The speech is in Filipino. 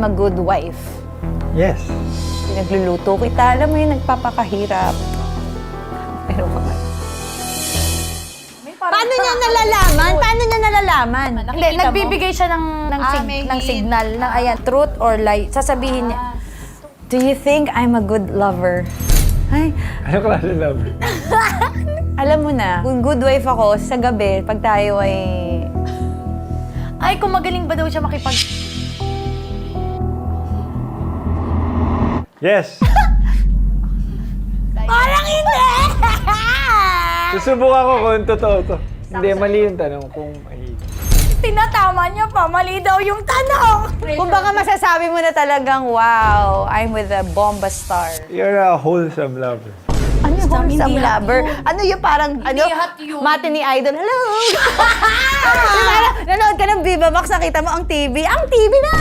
I'm a good wife. Yes. Pinagluluto kita, alam mo yung nagpapakahirap. Pero kapag... Paano niya nalalaman? Paano niya nalalaman? Hindi, nagbibigay siya ng signal na ayan, truth or lie. Sasabihin niya, Do you think I'm a good lover? Ay, Ano klase lover? alam mo na, kung good wife ako, sa gabi, pag tayo ay... ay, kung magaling ba daw siya makipag... Yes. Parang hindi! Susubok ako kung totoo to. Hindi, mali yung tanong kung ay... Tinatama niya pa, mali daw yung tanong! Kung baka masasabi mo na talagang, wow, I'm with a bomba star. You're a wholesome lover. Ano yung wholesome hindi hot lover? yun. Ano yung parang, Hindi hot yun. mati ni Idol, hello! Diba, nanood ka ng Viva Max, nakita mo ang TV na!